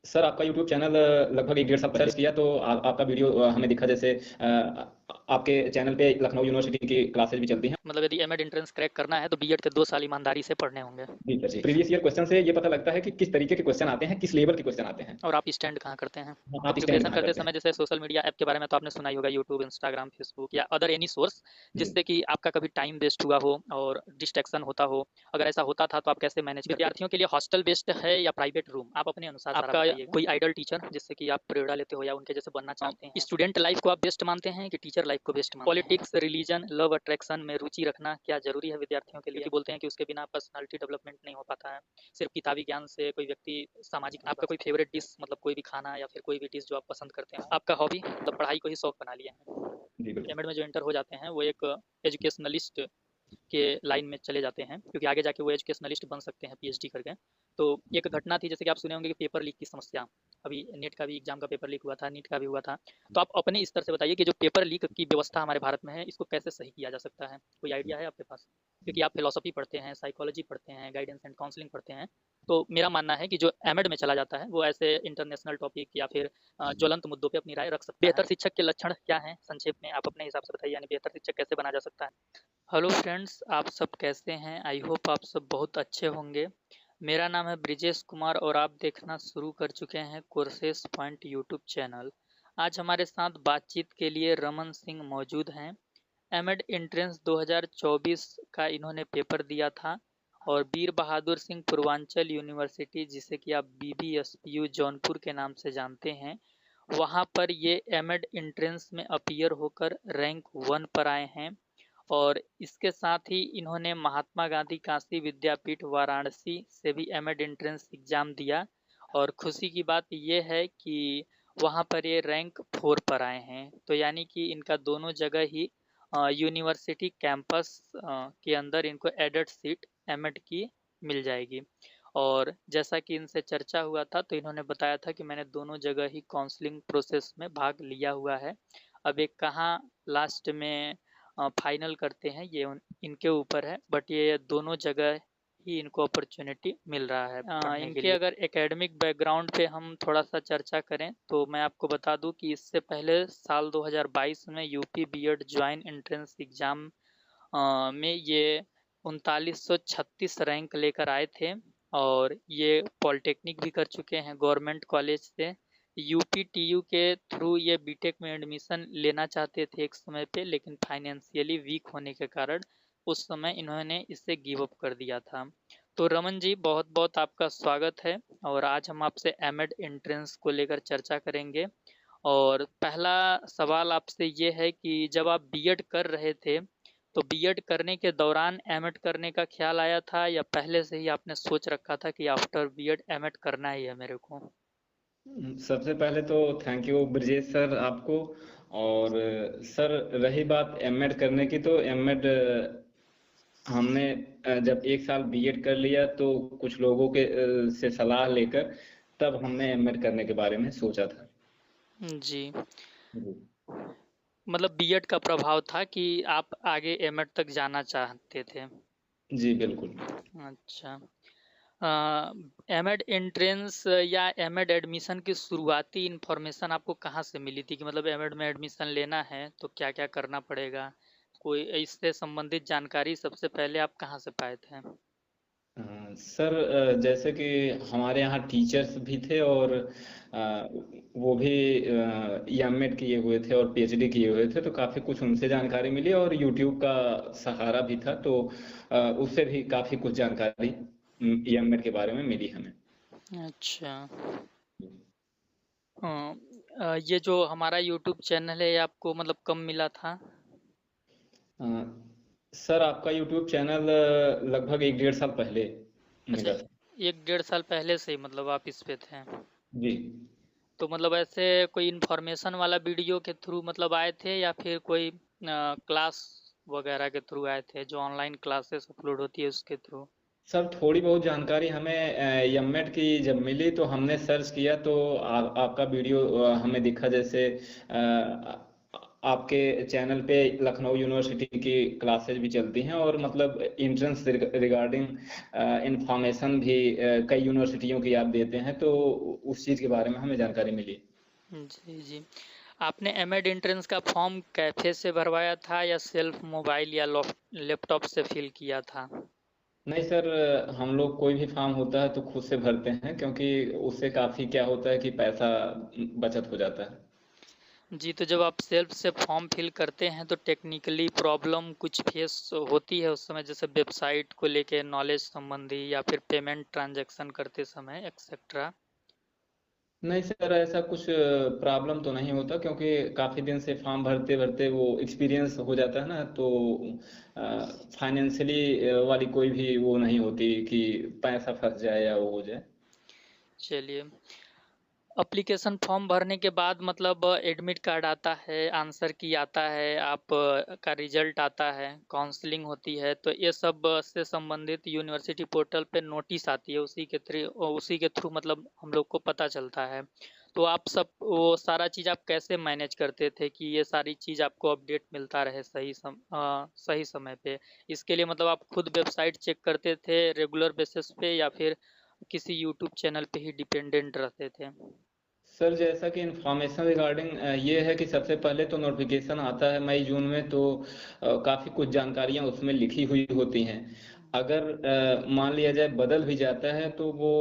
Sir आपका YouTube channel लगभग 1 डेढ़ साल सर्च किया तो आपका वीडियो हमें दिखा जैसे आपके चैनल पे लखनऊ यूनिवर्सिटी की क्लासेज भी चलती हैं। मतलब यदि एमएड एंट्रेंस क्रैक करना है तो बीएड के 2 साल ईमानदारी से पढ़ने होंगे। जी सर जी। प्रीवियस ईयर क्वेश्चन से ये पता लगता है कि किस तरीके के क्वेश्चन आते हैं, किस लेवल के क्वेश्चन आते हैं और आप स्टैंड कहाँ करते हैं। आप स्टैंड प्रिपरेशन कहाँ करते करते हैं। समय जैसे सोशल मीडिया ऐप के बारे में तो आपने सुना ही होगा, यूट्यूब, इंस्टाग्राम, फेसबुक या अदर एनी सोर्स, जिससे कि आपका कभी टाइम वेस्ट हुआ हो और डिस्ट्रैक्शन होता हो। अगर ऐसा होता था तो आप कैसे मैनेज करते? विद्यार्थियों के लिए हॉस्टल बेस्ड है या प्राइवेट रूम, आप अपने अनुसार आपका कोई आइडल टीचर जिससे कि आप प्रेरणा लेते हो या उनके जैसे बनना चाहते हैं? स्टूडेंट लाइफ को आप बेस्ट मानते हैं कि टीचर लाइफ को बेस्ट मानते हैं? पॉलिटिक्स, रिलीजन, लव, अट्रैक्शन में रुचि रखना क्या जरूरी है विद्यार्थियों के लिए? क्योंकि बोलते हैं कि उसके बिना पर्सनालिटी डेवलपमेंट नहीं हो पाता है। सिर्फ किताबी ज्ञान से कोई व्यक्ति सामाजिक। आपका कोई फेवरेट डिश, मतलब कोई भी खाना या फिर कोई भी डिश जो आप पसंद करते हैं? आपका हॉबी मतलब पढ़ाई को ही शौक बना लिया है। जी बिल्कुल। एमएड में जो एंटर हो जाते हैं वो एक एजुकेशनलिस्ट के लाइन में चले जाते हैं, क्योंकि आगे जाके वो एजुकेशनलिस्ट बन सकते हैं पीएचडी करके। तो एक घटना थी, जैसे कि आप सुने होंगे कि पेपर लीक की समस्या, अभी नेट का भी एग्जाम का पेपर लीक हुआ था, नीट का भी हुआ था। तो आप अपने स्तर से बताइए कि जो पेपर लीक की व्यवस्था हमारे भारत में है, इसको कैसे सही किया जा सकता है? कोई आइडिया है आपके पास? क्योंकि आप फिलोसफी पढ़ते हैं, साइकोलॉजी पढ़ते हैं, गाइडेंस एंड काउंसलिंग पढ़ते हैं। तो मेरा मानना है कि जो एमएड में चला जाता है वो ऐसे इंटरनेशनल टॉपिक या फिर ज्वलंत मुद्दों पे अपनी राय रख सकता है। बेहतर शिक्षक के लक्षण क्या हैं, संक्षेप में आप अपने हिसाब से बताइए, यानी बेहतर शिक्षक कैसे बना जा सकता है? हेलो फ्रेंड्स, आप सब कैसे हैं? आई होप आप सब बहुत अच्छे होंगे। मेरा नाम है ब्रिजेश कुमार और आप देखना शुरू कर चुके हैं कोर्सेस पॉइंट यूट्यूब चैनल। आज हमारे साथ बातचीत के लिए रमन सिंह मौजूद हैं। एमएड एंट्रेंस 2024 का इन्होंने पेपर दिया था और वीर बहादुर सिंह पूर्वांचल यूनिवर्सिटी, जिसे कि आप बीबीएसपीयू जौनपुर के नाम से जानते हैं, वहाँ पर ये एमएड एंट्रेंस में अपीयर होकर रैंक 1 पर आए हैं। और इसके साथ ही इन्होंने महात्मा गांधी काशी विद्यापीठ वाराणसी से भी एमएड एंट्रेंस एग्जाम दिया और खुशी की बात यह है कि वहाँ पर ये रैंक 4 पर आए हैं। तो यानी कि इनका दोनों जगह ही यूनिवर्सिटी कैंपस के अंदर इनको एडेड सीट एमएड की मिल जाएगी। और जैसा कि इनसे चर्चा हुआ था तो इन्होंने बताया था कि मैंने दोनों जगह ही काउंसलिंग प्रोसेस में भाग लिया हुआ है। अब एक कहाँ लास्ट में फाइनल करते हैं ये इनके ऊपर है, बट ये दोनों जगह ही इनको अपॉर्चुनिटी मिल रहा है। इनके अगर एकेडमिक बैकग्राउंड पे हम थोड़ा सा चर्चा करें तो मैं आपको बता दूं कि इससे पहले साल 2022 में UP BEd join entrance exam में ये 3936 रैंक लेकर आए थे और ये पॉलिटेक्निक भी कर चुके हैं गवर्नमेंट कॉलेज से। यूपीटीयू के थ्रू ये बीटेक में एडमिशन लेना चाहते थे एक समय पे, लेकिन फाइनेंशियली वीक होने के कारण उस समय इन्होंने इसे गिव अप कर दिया था। तो रमन जी, बहुत बहुत आपका स्वागत है और आज हम आपसे एमएड एंट्रेंस को लेकर चर्चा करेंगे। और पहला सवाल आपसे ये है कि जब आप बीएड कर रहे थे तो बीएड करने के दौरान एमएड करने का ख्याल आया था या पहले से ही आपने सोच रखा था कि आफ्टर बीएड एमएड करना ही है मेरे को? सबसे पहले तो थैंक यू ब्रजेश सर आपको। और सर रही बात एमएड करने की तो एमएड हमने जब 1 साल बीएड कर लिया तो कुछ लोगों के से सलाह लेकर तब हमने एमएड करने के बारे में सोचा था। जी, जी मतलब बीएड का प्रभाव था कि आप आगे एमएड तक जाना चाहते थे। जी बिल्कुल। अच्छा, एमएड एंट्रेंस या एमएड एडमिशन की शुरुआती इंफॉर्मेशन आपको कहाँ से मिली थी कि मतलब एमएड में एडमिशन लेना है तो क्या क्या करना पड़ेगा? कोई इससे संबंधित जानकारी सबसे पहले आप कहाँ से पाए थे? सर जैसे कि हमारे यहाँ टीचर्स भी थे और वो भी एमएड किए हुए थे और पीएचडी किए हुए थे, तो काफ़ी कुछ उनसे जानकारी मिली और यूट्यूब का सहारा भी था, तो उससे भी काफ़ी कुछ जानकारी एमएड के बारे में मिली हमें। अच्छा, ये जो हमारा यूट्यूब चैनल है ये आपको मतलब कब मिला था? अ, सर आपका यूट्यूब चैनल लगभग 1 डेढ़ साल पहले अच्छा, मिला था। 1 डेढ़ साल पहले से ही मतलब आप इस पे थे। जी तो मतलब ऐसे कोई इन्फॉर्मेशन वाला वीडियो के थ्रू मतलब आए थे या फिर कोई क्लास वगैरह के थ्रू आए थे, जो ऑनलाइन क्लासेस अपलोड होती है उसके थ्रू? सर थोड़ी बहुत जानकारी हमें एमएड की जब मिली तो हमने सर्च किया तो आपका वीडियो हमें दिखा जैसे आपके चैनल पे लखनऊ यूनिवर्सिटी की क्लासेज भी चलती हैं और मतलब एंट्रेंस रिगार्डिंग इंफॉर्मेशन भी कई यूनिवर्सिटियों की आप देते हैं, तो उस चीज़ के बारे में हमें जानकारी मिली। जी जी। आपने एमएड एंट्रेंस का फॉर्म कैफे से भरवाया था या सेल्फ मोबाइल या लैपटॉप से फिल किया था? नहीं सर, हम लोग कोई भी फॉर्म होता है तो खुद से भरते हैं, क्योंकि उससे काफ़ी क्या होता है कि पैसा बचत हो जाता है। जी, तो जब आप सेल्फ से फॉर्म फिल करते हैं तो टेक्निकली प्रॉब्लम कुछ फेस होती है उस समय, जैसे वेबसाइट को लेके, नॉलेज संबंधी या फिर पेमेंट ट्रांजैक्शन करते समय एक्सेट्रा? नहीं सर, ऐसा कुछ प्रॉब्लम तो नहीं होता, क्योंकि काफ़ी दिन से फॉर्म भरते भरते वो एक्सपीरियंस हो जाता है ना, तो फाइनेंशियली वाली कोई भी वो नहीं होती कि पैसा फंस जाए या वो हो जाए। चलिए, एप्लीकेशन फॉर्म भरने के बाद मतलब एडमिट कार्ड आता है, आंसर की आता है, आप का रिजल्ट आता है, काउंसलिंग होती है, तो ये सब से संबंधित यूनिवर्सिटी पोर्टल पे नोटिस आती है, उसी के थ्रू मतलब हम लोग को पता चलता है। तो आप सब वो सारा चीज़ आप कैसे मैनेज करते थे कि ये सारी चीज़ आपको अपडेट मिलता रहे सही समय पे? इसके लिए मतलब आप खुद वेबसाइट चेक करते थे रेगुलर बेसिस पे या फिर किसी यूट्यूब चैनल पे ही डिपेंडेंट रहते थे? सर जैसा कि इंफॉर्मेशन रिगार्डिंग ये है कि सबसे पहले तो नोटिफिकेशन आता है मई जून में, तो काफ़ी कुछ जानकारियां उसमें लिखी हुई होती हैं। अगर मान लिया जाए बदल भी जाता है तो वो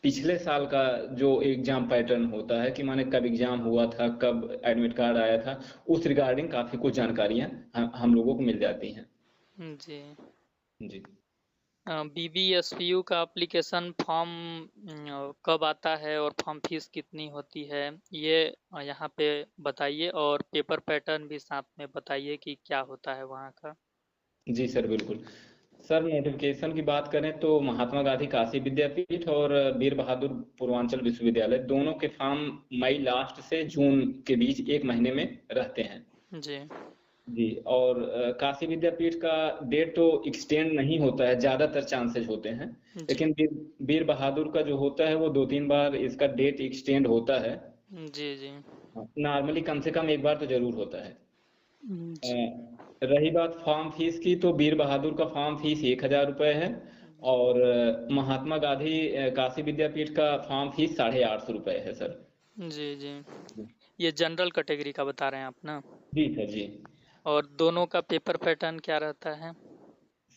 पिछले साल का जो एग्जाम पैटर्न होता है कि माने कब एग्जाम हुआ था, कब एडमिट कार्ड आया था, उस रिगार्डिंग काफ़ी कुछ जानकारियां हम लोगों को मिल जाती हैं। जी। जी बीबीएसपीयू का एप्लीकेशन फॉर्म कब आता है और फॉर्म फीस कितनी होती है, ये यहाँ पे बताइए, और पेपर पैटर्न भी साथ में बताइए कि क्या होता है वहाँ का। जी सर, बिल्कुल। सर नोटिफिकेशन की बात करें तो महात्मा गांधी काशी विद्यापीठ और वीर बहादुर पूर्वांचल विश्वविद्यालय दोनों के फॉर्म मई लास्ट से जून के बीच एक महीने में रहते हैं। जी जी, और काशी विद्यापीठ का डेट तो एक्सटेंड नहीं होता है, ज्यादातर चांसेस होते हैं। जी लेकिन वीर बहादुर का जो होता है वो 2-3 बार इसका डेट एक्सटेंड होता है। जी जी नॉर्मली कम से कम एक बार तो जरूर होता है। जी रही बात फॉर्म फीस की, तो वीर बहादुर का फॉर्म फीस 1,000 रुपये है। और महात्मा गांधी काशी विद्यापीठ का फॉर्म फीस 850 रुपये है सर। जी जी। ये जनरल कैटेगरी का बता रहे हैं आप ना? जी सर जी। और दोनों का पेपर पैटर्न क्या रहता है?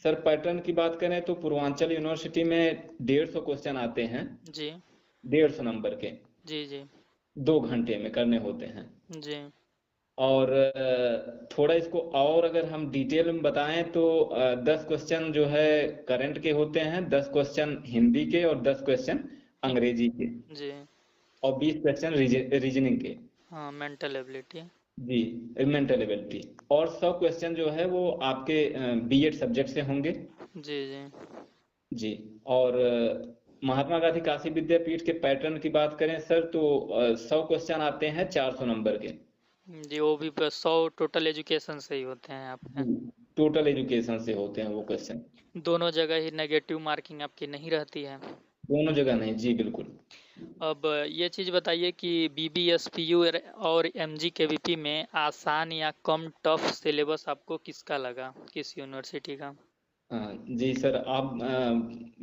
सर पैटर्न की बात करें तो पूर्वांचल यूनिवर्सिटी में 150 क्वेश्चन आते हैं, जी 150 नंबर के, जी जी 2 घंटे में करने होते हैं। जी और थोड़ा इसको और अगर हम डिटेल में बताएं तो 10 क्वेश्चन जो है करंट के होते हैं, 10 क्वेश्चन हिंदी के और 10 क्वेश्चन अंग्रेजी के, जी। और 20 क्वेश्चन रीजनिंग के। हाँ, मेंटल एबिलिटी। जी, मेंटल एबिलिटी। और 100 क्वेश्चन जो है वो आपके बीएड सब्जेक्ट से होंगे। जी जी जी। और महात्मा गांधी काशी विद्यापीठ के पैटर्न की बात करें सर तो 100 क्वेश्चन आते हैं 400 नंबर के। जी, वो भी बस 100 टोटल एजुकेशन से ही होते हैं आपके? जी, टोटल एजुकेशन से होते हैं वो क्वेश्चन। दोनों जगह ही नेगेटिव मार्किंग आपकी नहीं रहती है? दोनों जगह नहीं, जी बिल्कुल। अब ये चीज़ बताइए कि बीबीएसपीयू और एमजीकेवीपी में आसान या कम टफ सिलेबस आपको किसका लगा, किस यूनिवर्सिटी का? जी सर, आप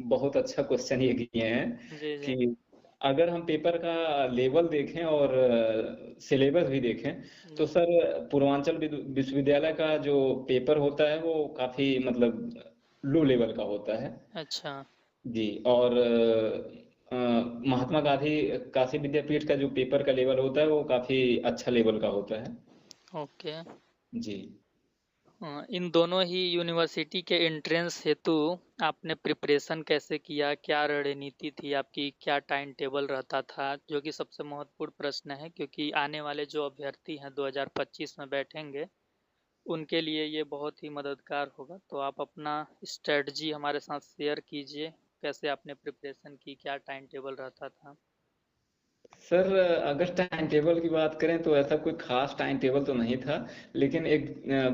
बहुत अच्छा क्वेश्चन ये किए हैं जी जी कि अगर हम पेपर का लेवल देखें और सिलेबस भी देखें तो जी। सर पूर्वांचल विश्वविद्यालय का जो पेपर होता है वो काफी मतलब लो लेवल का होता है। अच्छा। जी। और महात्मा गांधी काशी विद्यापीठ का जो पेपर का लेवल होता है वो काफी अच्छा लेवल का होता है। ओके। जी। इन दोनों ही यूनिवर्सिटी के एंट्रेंस हेतु आपने प्रिपरेशन कैसे किया, क्या रणनीति थी आपकी, क्या टाइम टेबल रहता था, जो कि सबसे महत्वपूर्ण प्रश्न है, क्योंकि आने वाले जो अभ्यर्थी हैं 2025 में बैठेंगे, उनके लिए ये बहुत ही मददगार होगा। तो आप अपना स्ट्रेटजी हमारे साथ शेयर कीजिए, कैसे आपने प्रिपरेशन की, क्या टाइम टेबल रहता था? सर अगर टाइम टेबल की बात करें तो ऐसा कोई खास टाइम टेबल तो नहीं था। लेकिन एक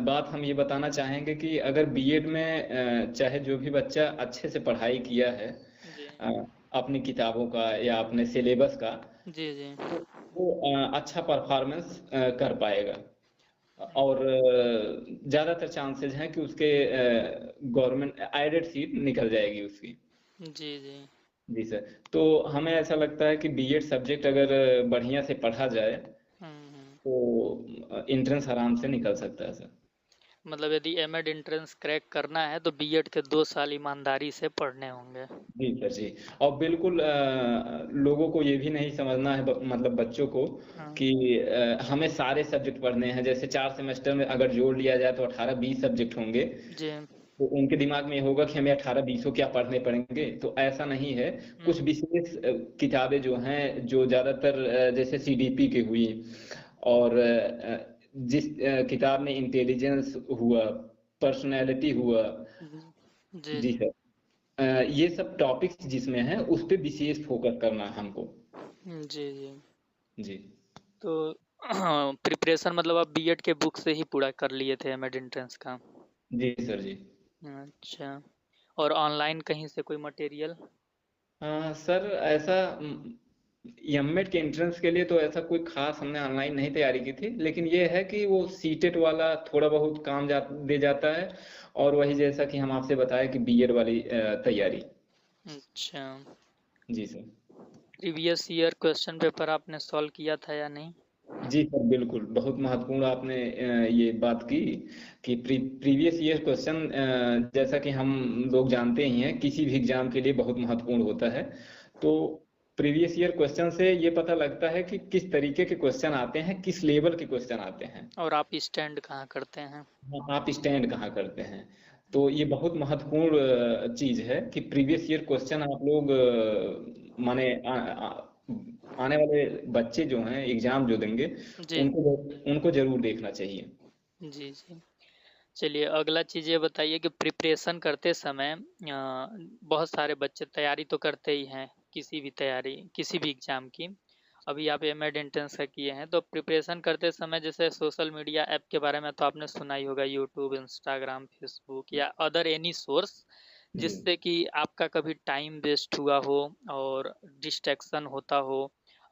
बात हम ये बताना चाहेंगे कि अगर बीएड में चाहे जो भी बच्चा अच्छे से पढ़ाई किया है, जी अ, अपनी किताबों का या अपने सिलेबस का, जी जी। तो वो अच्छा परफॉर्मेंस कर पाएगा। और ज़्यादातर चांसेस हैं कि उसके गवर्नमेंट एडेड सीट निकल जाएगी उसकी। जी जी। जी सर। तो हमें ऐसा लगता है कि बीएड सब्जेक्ट अगर बढ़िया से पढ़ा जाए हम्म। तो एंट्रेंस आराम से निकल सकता है सर। मतलब यदि एमएड एंट्रेंस क्रैक करना है तो बीएड के 2 साल ईमानदारी से पढ़ने होंगे। जी सर जी। और बिल्कुल लोगों को ये भी नहीं समझना है, मतलब बच्चों को, हाँ। कि हमें सारे सब्जेक्ट पढ़ने हैं। जैसे 4 सेमेस्टर में अगर जोड़ लिया जाए तो 18-20 सब्जेक्ट होंगे, जी। तो उनके दिमाग में ये होगा कि हमें 18-20 क्या पढ़ने पड़ेंगे। तो ऐसा नहीं है। कुछ हम्म। विशेष किताबें जो हैं, जो ज़्यादातर जैसे सीडीपी की हुई, और जिस किताब में इंटेलिजेंस हुआ, पर्सनैलिटी हुआ। जी जी जी। सर। ये सब टॉपिक्स जिसमें हैं उस पे विशेष फोकस करना है हमको। जी जी। जी। तो प्रिपरेशन मतलब आप बीएड के बुक से ही पूरा कर लिए थे एमएड एंट्रेंस का? जी सर जी। अच्छा। और ऑनलाइन कहीं से कोई मटेरियल? सर ऐसा एमएड के एंट्रेंस के लिए तो ऐसा कोई खास हमने ऑनलाइन नहीं तैयारी की थी, लेकिन ये है कि वो सीटेट वाला थोड़ा बहुत काम दे जाता है। और वही जैसा कि हम आपसे बताया कि बीएड वाली तैयारी। अच्छा। जी sir. Previous year question paper आपने सॉल्व किया था या नहीं? जी सर बिल्कुल, बहुत महत्वपूर्ण आपने ये बात की कि प्रीवियस ईयर क्वेश्चन, जैसा कि हम लोग जानते ही हैं, किसी भी एग्जाम के लिए बहुत महत्वपूर्ण होता है। तो प्रीवियस ईयर क्वेश्चन से ये पता लगता है कि किस तरीके के क्वेश्चन आते हैं, किस लेवल के क्वेश्चन आते हैं। और आप स्टैंड कहाँ करते हैं? आप स्टैंड कहाँ करते हैं। तो ये बहुत महत्वपूर्ण चीज है कि प्रीवियस ईयर क्वेश्चन आप लोग माने आने वाले बच्चे जो हैं एग्जाम जो देंगे, जी उनको उनको जरूर देखना चाहिए। जी। जी। चलिए अगला चीज़ ये बताइए कि प्रिपरेशन करते समय बहुत सारे बच्चे तैयारी तो करते ही हैं, किसी भी तैयारी किसी भी एग्ज़ाम की। अभी आप एमएड एंट्रेंस का किए हैं तो प्रिपरेशन करते समय जैसे सोशल मीडिया ऐप के बारे में तो आपने सुना ही होगा, यूट्यूब, इंस्टाग्राम, फेसबुक या अदर एनी सोर्स, जी जिससे कि आपका कभी टाइम वेस्ट हुआ हो और डिस्ट्रैक्शन होता हो।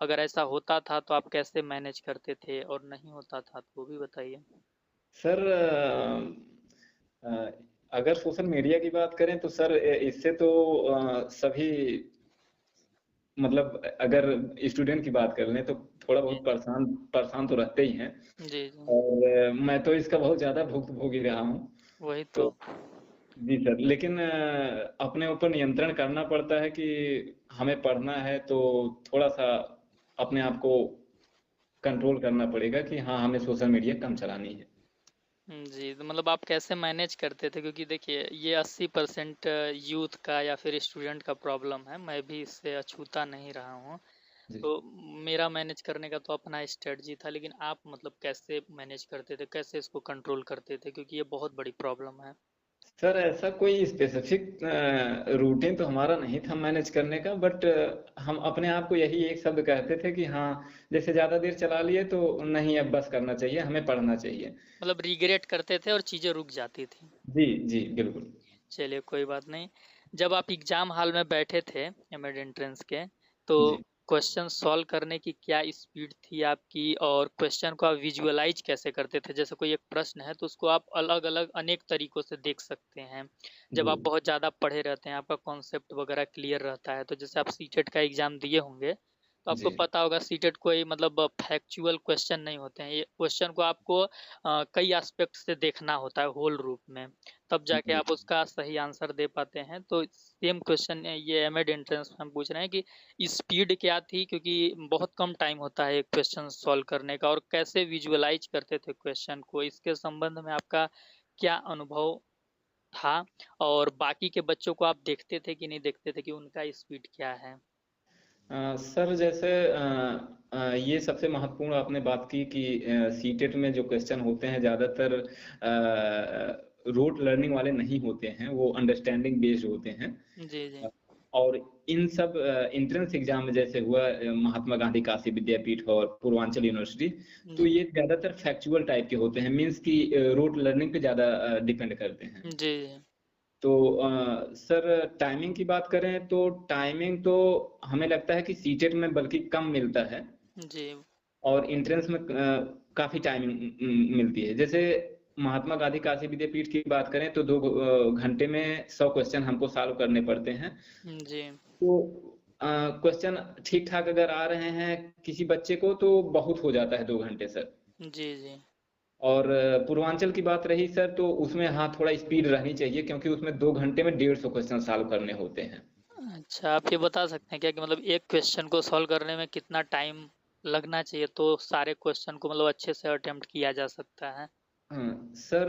अगर ऐसा होता था तो आप कैसे मैनेज करते थे, और नहीं होता था तो वो भी बताइए। सर, अगर सोशल मीडिया की बात करें तो सर इससे तो सभी, मतलब अगर स्टूडेंट की बात कर लें तो थोड़ा जी बहुत परेशान परेशान तो रहते ही हैं। जी। जी। और मैं तो इसका बहुत ज्यादा भुगतभोगी रहा हूँ। वही तो तो। जी सर, लेकिन अपने ऊपर नियंत्रण करना पड़ता है कि हमें पढ़ना है तो थोड़ा सा अपने आप को कंट्रोल करना पड़ेगा कि हाँ, हमें सोशल मीडिया कम चलानी है। जी, तो मतलब आप कैसे मैनेज करते थे? क्योंकि देखिए ये 80% यूथ का या फिर स्टूडेंट का प्रॉब्लम है, मैं भी इससे अछूता नहीं रहा हूँ। जी तो मेरा मैनेज करने का तो अपना स्ट्रेटजी था, लेकिन आप मतलब कैसे मैनेज करते थे, कैसे इसको कंट्रोल करते थे? क्योंकि ये बहुत बड़ी प्रॉब्लम है। सर, ऐसा कोई स्पेसिफिक रूटीन तो हमारा नहीं था मैनेज करने का, बट हम अपने आप को यही एक शब्द कहते थे कि हाँ, जैसे ज्यादा देर चला लिए तो नहीं, अब बस करना चाहिए, हमें पढ़ना चाहिए। मतलब रिग्रेट करते थे और चीज़ें रुक जाती थी। जी जी बिल्कुल। चलिए कोई बात नहीं। जब आप एग्जाम हॉल में बैठे थे एमएड एंट्रेंस के, तो जी क्वेश्चन सॉल्व करने की क्या स्पीड थी आपकी, और क्वेश्चन को आप विजुअलाइज कैसे करते थे? जैसे कोई एक प्रश्न है तो उसको आप अलग अलग अनेक तरीकों से देख सकते हैं। जब जी आप बहुत ज़्यादा पढ़े रहते हैं, आपका कॉन्सेप्ट वगैरह क्लियर रहता है, तो जैसे आप सीटेट का एग्जाम दिए होंगे तो आपको जी पता होगा सीटेट कोई मतलब फैक्चुअल क्वेश्चन नहीं होते हैं। ये क्वेश्चन को आपको कई एस्पेक्ट से देखना होता है होल रूप में, तब जाके जी। आप उसका सही आंसर दे पाते हैं। तो सेम क्वेश्चन ये एमएड एंट्रेंस में हम पूछ रहे हैं कि स्पीड क्या थी, क्योंकि बहुत कम टाइम होता है एक क्वेश्चन सॉल्व करने का, और कैसे विजुअलाइज करते थे क्वेश्चन को, इसके संबंध में आपका क्या अनुभव था? और बाकी के बच्चों को आप देखते थे कि नहीं देखते थे कि उनका स्पीड क्या है? सर, जैसे ये सबसे महत्वपूर्ण आपने बात की कि सीटेट में जो क्वेश्चन होते हैं ज़्यादातर रोट लर्निंग वाले नहीं होते हैं, वो अंडरस्टैंडिंग बेस्ड होते हैं। जी जी। और इन सब एंट्रेंस एग्जाम में जैसे हुआ महात्मा गांधी काशी विद्यापीठ और पूर्वांचल यूनिवर्सिटी, तो जी ये ज़्यादातर फैक्चुअल टाइप के होते हैं, मीन्स कि रोट लर्निंग पे ज़्यादा डिपेंड करते हैं। जी। तो सर टाइमिंग की बात करें तो टाइमिंग तो हमें लगता है कि सीटेट में बल्कि कम मिलता है जी। और एंट्रेंस में काफी टाइमिंग मिलती है। जैसे महात्मा गांधी काशी विद्यापीठ की बात करें तो 2 घंटे में 100 क्वेश्चन हमको सॉल्व करने पड़ते हैं। जी। तो क्वेश्चन ठीक ठाक अगर आ रहे हैं किसी बच्चे को तो बहुत हो जाता है 2 घंटे सर। जी। जी। और पूर्वांचल की बात रही सर तो उसमें हाँ थोड़ा स्पीड रहनी चाहिए क्योंकि उसमें 2 घंटे में 150 क्वेश्चन सॉल्व करने होते हैं। अच्छा, आप ये बता सकते हैं क्या कि मतलब एक क्वेश्चन को सॉल्व करने में कितना टाइम लगना चाहिए तो सारे क्वेश्चन को मतलब अच्छे से अटेम्प्ट किया जा सकता है? सर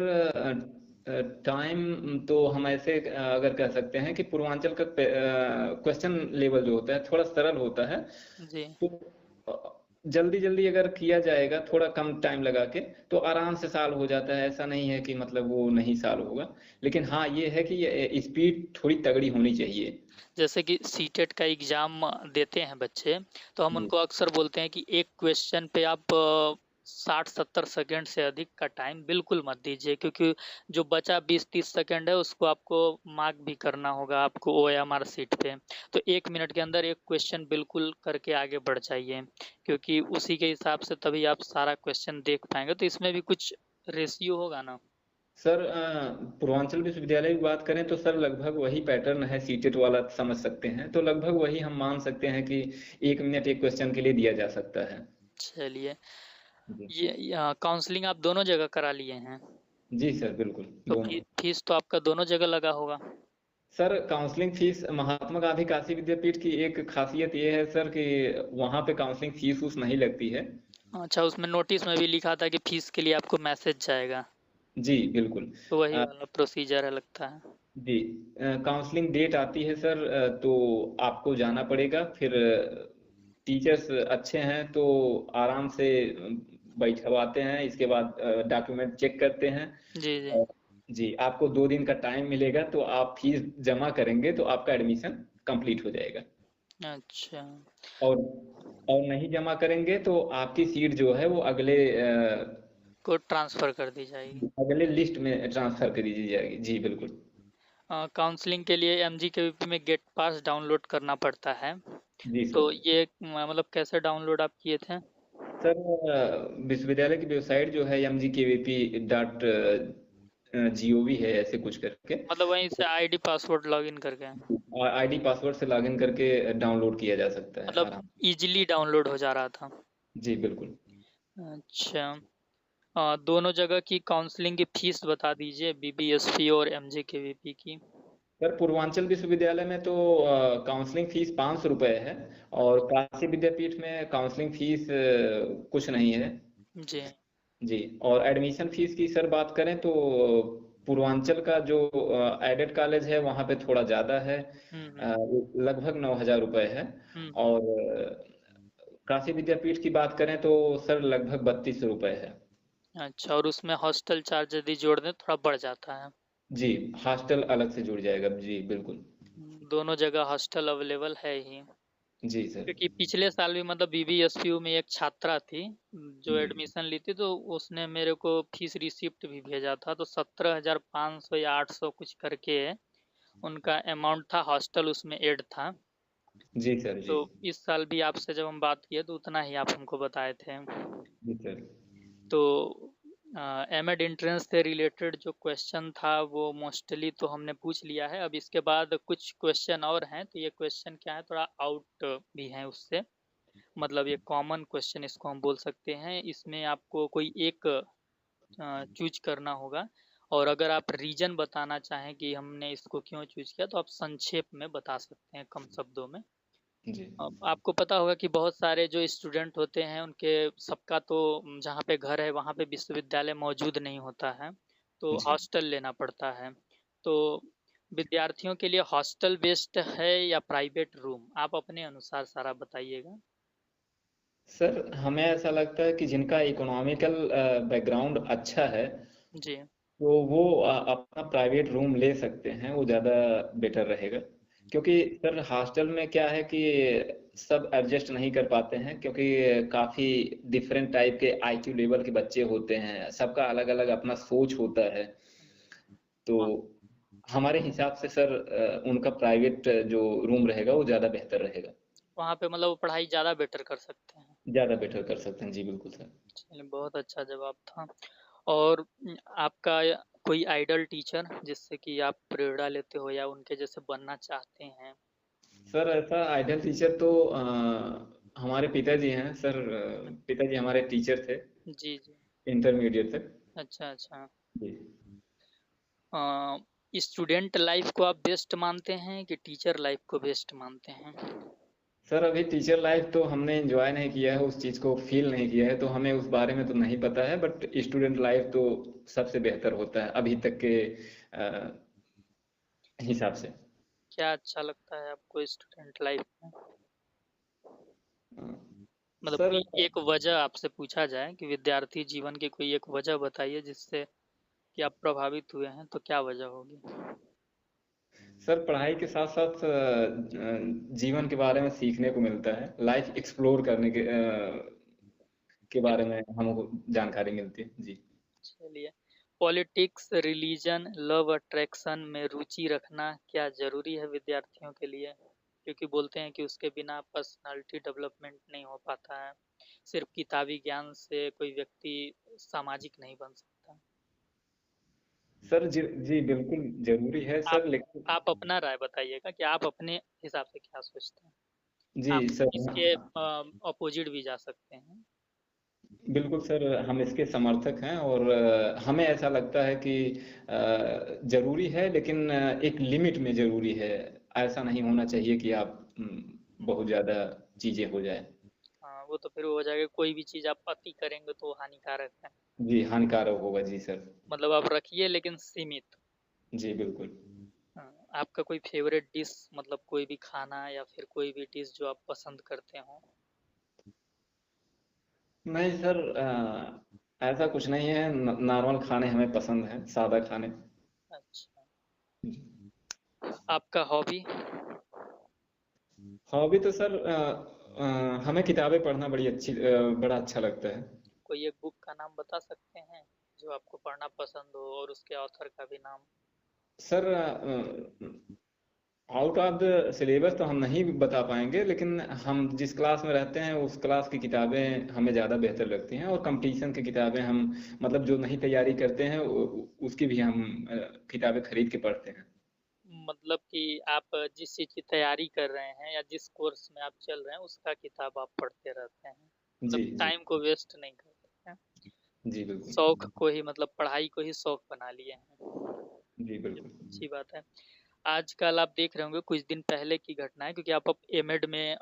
टाइम तो हम ऐसे अगर कह सकते हैं कि पूर्वांचल का क्वेश्चन लेवल जो होता है थोड़ा सरल होता है। जी। तो जल्दी जल्दी अगर किया जाएगा थोड़ा कम टाइम लगा के तो आराम से सॉल्व हो जाता है। ऐसा नहीं है कि मतलब वो नहीं सॉल्व होगा, लेकिन हाँ ये है कि ये स्पीड थोड़ी तगड़ी होनी चाहिए। जैसे कि सीटेट का एग्जाम देते हैं बच्चे, तो हम जी उनको अक्सर बोलते हैं कि एक क्वेश्चन पे आप 60-70 सेकंड से अधिक का टाइम बिल्कुल मत दीजिए, क्योंकि जो बचा 20-30 सेकंड है उसको आपको मार्क भी करना होगा आपको OMR सीट पे। तो 1 मिनट के अंदर एक क्वेश्चन बिल्कुल करके आगे बढ़ जाइए, क्योंकि उसी के हिसाब से तभी आप सारा क्वेश्चन देख पाएंगे। तो इसमें भी कुछ रेशियो होगा ना? सर पूर्वांचल विश्वविद्यालय की बात करें तो सर लगभग वही पैटर्न है सीटेट वाला समझ सकते हैं। तो लगभग वही हम मान सकते हैं कि 1 मिनट एक क्वेश्चन के लिए दिया जा सकता है। चलिए, जी ये काउंसलिंग आप दोनों जगह करा लिए हैं? जी सर बिल्कुल तो दोनों। फीस तो आपका दोनों जगह लगा होगा? Sir counselling fees Mahatma Gandhi Kashi विद्यापीठ की एक खासियत ये है सर कि वहाँ पे काउंसलिंग फीस उस नहीं लगती है। अच्छा, उसमें नोटिस में भी लिखा था कि फीस के लिए आपको मैसेज जाएगा। जी बिल्कुल। तो वही अ, वाला प्रोसीजर है लगता है। जी काउंसलिंग डेट आती है सर तो आपको जाना पड़ेगा। फिर टीचर्स अच्छे हैं तो आराम से बैठवाते हैं। इसके बाद डॉक्यूमेंट चेक करते हैं। जी। जी। और जी आपको 2 दिन का टाइम मिलेगा तो आप फीस जमा करेंगे तो आपका एडमिशन कंप्लीट हो जाएगा। अच्छा। और नहीं जमा करेंगे तो आपकी सीट जो है वो को ट्रांसफ़र कर दी जाएगी। अगले लिस्ट में ट्रांसफर कर दी जाएगी। जी बिल्कुल। काउंसलिंग के लिए MGKVP में गेट पास डाउनलोड करना पड़ता है। जी तो सर। ये मतलब कैसे डाउनलोड आप किए थे? सर विश्वविद्यालय की वेबसाइट जो है mgkvp.gov है ऐसे कुछ करके। मतलब वहीं से ID पासवर्ड लॉगिन करके? आईडी पासवर्ड से लॉगिन करके डाउनलोड किया जा सकता है मतलब आराम। इजीली डाउनलोड हो जा रहा था? जी बिल्कुल। अच्छा। दोनों जगह की काउंसलिंग की फीस बता दीजिए, BBSP और MGKVP की। सर पूर्वांचल विश्वविद्यालय में तो काउंसलिंग फीस 500 रुपये है और काशी विद्यापीठ में काउंसलिंग फीस कुछ नहीं है। जी। जी और एडमिशन फीस की सर बात करें तो पूर्वांचल का जो एडेड कॉलेज है वहाँ पे थोड़ा ज़्यादा है। हम्म। लगभग 9,000 रुपये है। हम्म। और काशी विद्यापीठ की बात करें तो सर लगभग 32 रुपये है। अच्छा, और उसमें हॉस्टल चार्ज यदि जोड़ दें थोड़ा बढ़ जाता है? जी हॉस्टल अलग से जुड़ जाएगा। जी बिल्कुल। दोनों जगह हॉस्टल अवेलेबल है ही। जी सर। क्योंकि पिछले साल भी मतलब BBSPU में एक छात्रा थी जो जी एडमिशन ली थी, तो उसने मेरे को फीस रिसिप्ट भी भेजा था। तो 17,500 या 800 कुछ करके उनका अमाउंट था, हॉस्टल उसमें ऐड था। जी सर। तो जी इस साल भी आपसे जब हम बात किए तो उतना ही आप हमको बताए थे। जी सर। तो एमएड एंट्रेंस से रिलेटेड जो क्वेश्चन था वो मोस्टली तो हमने पूछ लिया है। अब इसके बाद कुछ क्वेश्चन और हैं, तो ये क्वेश्चन क्या है, थोड़ा आउट भी हैं उससे। मतलब ये कॉमन क्वेश्चन इसको हम बोल सकते हैं। इसमें आपको कोई एक चूज करना होगा, और अगर आप रीजन बताना चाहें कि हमने इसको क्यों चूज किया तो आप संक्षेप में बता सकते हैं, कम शब्दों में। जी अब आपको पता होगा कि बहुत सारे जो स्टूडेंट होते हैं उनके सबका तो जहाँ पे घर है वहाँ पे विश्वविद्यालय मौजूद नहीं होता है, तो जी हॉस्टल लेना पड़ता है। तो विद्यार्थियों के लिए हॉस्टल बेस्ड है या प्राइवेट रूम, आप अपने अनुसार सारा बताइएगा। सर हमें ऐसा लगता है कि जिनका इकोनॉमिकल बैकग्राउंड अच्छा है जी। तो वो अपना प्राइवेट रूम ले सकते हैं। वो ज़्यादा बेटर रहेगा क्योंकि सर हॉस्टल में क्या है कि सब एडजस्ट नहीं कर पाते हैं क्योंकि काफ़ी डिफरेंट टाइप के आईक्यू लेवल के बच्चे होते हैं। सबका अलग अलग अपना सोच होता है। तो हाँ। हमारे हिसाब से सर उनका प्राइवेट जो रूम रहेगा वो ज़्यादा बेहतर रहेगा। वहाँ पे मतलब वो पढ़ाई ज़्यादा बेटर कर सकते हैं। ज़्यादा बेटर कर सकते हैं, जी बिल्कुल सर। चलिए बहुत अच्छा जवाब था। और आपका कोई आइडल टीचर जिससे कि आप प्रेरणा लेते हो या उनके जैसे बनना चाहते हैं? सर ऐसा आइडियल टीचर तो हमारे पिताजी हैं सर। पिताजी हमारे टीचर थे जी, जी। इंटरमीडिएट तक। अच्छा, अच्छा। जी स्टूडेंट लाइफ को आप बेस्ट मानते हैं कि टीचर लाइफ को बेस्ट मानते हैं? सर, अभी टीचर लाइफ तो हमने एंजॉय नहीं किया है, उस चीज़ को फील नहीं किया है, तो हमें उस बारे में तो नहीं पता है। बट स्टूडेंट लाइफ तो सबसे बेहतर होता है अभी तक के अ, हिसाब से। क्या अच्छा लगता है आपको स्टूडेंट लाइफ में? अ, मतलब सर कोई एक वजह आपसे पूछा जाए कि विद्यार्थी जीवन की कोई एक वजह बताइए जिससे कि आप प्रभावित हुए हैं, तो क्या वजह होगी? सर पढ़ाई के साथ साथ जीवन के बारे में सीखने को मिलता है, लाइफ एक्सप्लोर करने के बारे में हमको जानकारी मिलती है जी। चलिए, पॉलिटिक्स, रिलीजन, लव अट्रैक्शन में रुचि रखना क्या जरूरी है विद्यार्थियों के लिए? क्योंकि बोलते हैं कि उसके बिना पर्सनालिटी डेवलपमेंट नहीं हो पाता है। सिर्फ किताबी ज्ञान से कोई व्यक्ति सामाजिक नहीं बन सकता। सर जी, जी बिल्कुल जरूरी है आप सर, लेकिन आप अपना राय बताइएगा कि आप अपने हिसाब से क्या सोचते हैं। जी आप सर। इसके अपोजिट भी जा सकते हैं। बिल्कुल सर, हम इसके समर्थक हैं और हमें ऐसा लगता है कि ज़रूरी है, लेकिन एक लिमिट में ज़रूरी है। ऐसा नहीं होना चाहिए कि आप बहुत ज़्यादा चीज़ें हो जाए। हाँ, वो तो फिर वो हो जाएगा, कोई भी चीज़ आप अति करेंगे तो वो हानिकारक है। जी हानिकारक होगा जी सर। मतलब आप रखिए लेकिन सीमित। जी बिल्कुल। हाँ, आपका कोई फेवरेट डिश, मतलब कोई भी खाना या फिर कोई भी डिश जो आप पसंद करते हो? नहीं सर, ऐसा कुछ नहीं है। नॉर्मल खाने हमें पसंद हैं, सादा खाने। अच्छा। आपका हॉबी? हॉबी तो सर हमें किताबें पढ़ना बड़ा अच्छा लगता है। कोई एक बुक का नाम बता सकते हैं जो आपको पढ़ना पसंद हो और उसके ऑथर का भी नाम? Sir out of the syllabus तो हम नहीं बता पाएंगे, लेकिन हम जिस क्लास में रहते हैं उस क्लास की किताबें हमें ज़्यादा बेहतर लगती हैं, और कंपटीशन की किताबें हम मतलब जो नहीं तैयारी करते हैं उसकी भी हम किताबें खरीद के पढ़ते हैं। मतलब कि आप जिस चीज़ की तैयारी कर रहे हैं या जिस कोर्स में आप चल रहे हैं उसका किताब आप पढ़ते रहते हैं, मतलब जी जी। टाइम को वेस्ट नहीं करते हैं। जी बिल्कुल। शौक को ही, मतलब पढ़ाई को ही शौक बना लिए हैं। जी ये बिल्कुल। अच्छी बात है। आजकल आप देख रहे होंगे, कुछ दिन पहले की घटना है, क्योंकि आप अब एमएड में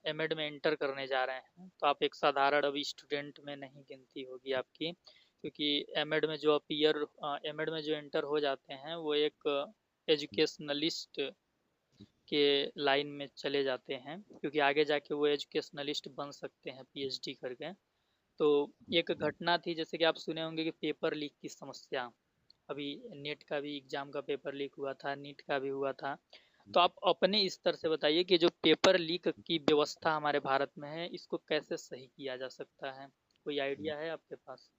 एमएड में इंटर करने जा रहे हैं, तो आप एक साधारण अभी स्टूडेंट में नहीं गिनती होगी आपकी, क्योंकि एमएड में जो अपीयर एमएड में जो इंटर हो जाते हैं वो एक एजुकेशनलिस्ट के लाइन में चले जाते हैं, क्योंकि आगे जाके वो एजुकेशनलिस्ट बन सकते हैं पीएचडी करके। तो एक घटना थी, जैसे कि आप सुने होंगे कि पेपर लीक की समस्या, अभी नेट का भी एग्जाम का पेपर लीक हुआ था, नीट का भी हुआ था। तो आप अपने स्तर से बताइए कि जो पेपर लीक की व्यवस्था हमारे भारत में है, इसको कैसे सही किया जा सकता है? कोई आइडिया है आपके पास?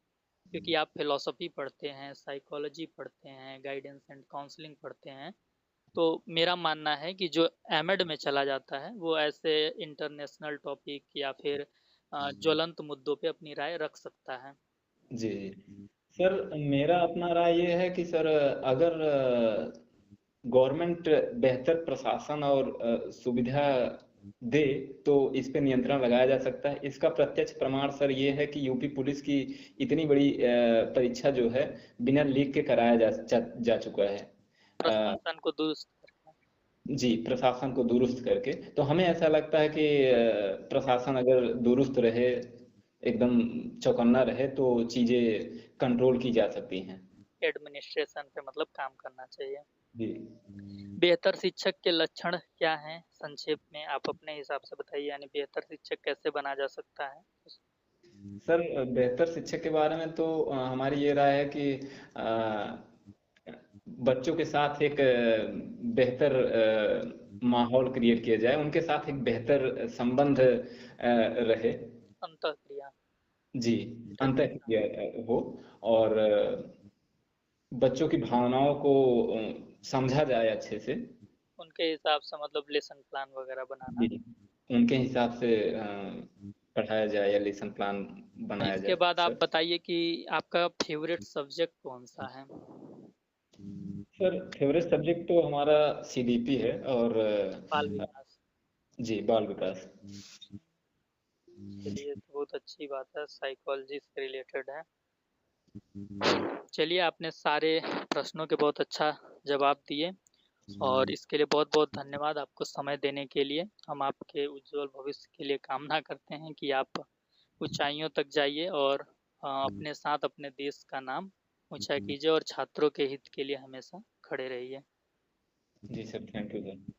क्योंकि आप फिलोसफी पढ़ते हैं, साइकोलॉजी पढ़ते हैं, गाइडेंस एंड काउंसलिंग पढ़ते हैं, तो मेरा मानना है कि जो एमएड में चला जाता है वो ऐसे इंटरनेशनल टॉपिक या फिर ज्वलंत मुद्दों पे अपनी राय रख सकता है। जी जी सर, मेरा अपना राय ये है कि सर अगर गवर्नमेंट बेहतर प्रशासन और सुविधा दे तो इस पे नियंत्रण लगाया जा सकता है। इसका प्रत्यक्ष प्रमाण सर ये है कि यूपी पुलिस की इतनी बड़ी परीक्षा जो है बिना लीक के कराया जा चुका है। अ, प्रशासन को दुरुस्त करके। जी प्रशासन को दुरुस्त करके, तो हमें ऐसा लगता है कि प्रशासन अगर दुरुस्त रहे, एकदम चौकन्ना रहे, तो चीजें कंट्रोल की जा सकती हैं। एडमिनिस्ट्रेशन पे मतलब काम करना चाहिए। जी बेहतर शिक्षक के लक्षण क्या हैं? संक्षेप में आप अपने हिसाब से बताइए, यानी बेहतर शिक्षक कैसे बना जा सकता है? सर, बेहतर शिक्षक के बारे में तो हमारी ये राय है कि अ, बच्चों के साथ एक बेहतर माहौल क्रिएट किया जाए, उनके साथ एक बेहतर संबंध रहे। अंतःक्रिया, जी इंटरेक्शन। अंतःक्रिया हो, और बच्चों की भावनाओं को समझा जाए अच्छे से। उनके हिसाब से मतलब लेसन प्लान वगैरह बनाना। जी, उनके हिसाब से पढ़ाया जाए या लेसन प्लान बनाया इसके जाए बाद आप सर। बताइए कि आपका फेवरेट सब्जेक्ट कौन सा है? सर फेवरेट सब्जेक्ट तो हमारा सीडीपी है और बाल विकास। जी बाल विकास। चलिए, तो बहुत अच्छी बात है, साइकोलॉजी से रिलेटेड है। चलिए, आपने सारे प्रश्नों के बहुत अच्छा जवाब दिए और इसके लिए बहुत बहुत धन्यवाद आपको समय देने के लिए। हम आपके उज्जवल भविष्य के लिए कामना करते हैं कि आप ऊंचाइयों तक जाइए और अपने साथ अपने देश का नाम ऊंचा कीजिए और छात्रों के हित के लिए हमेशा खड़े रहिए। जी सर, थैंक यू सर।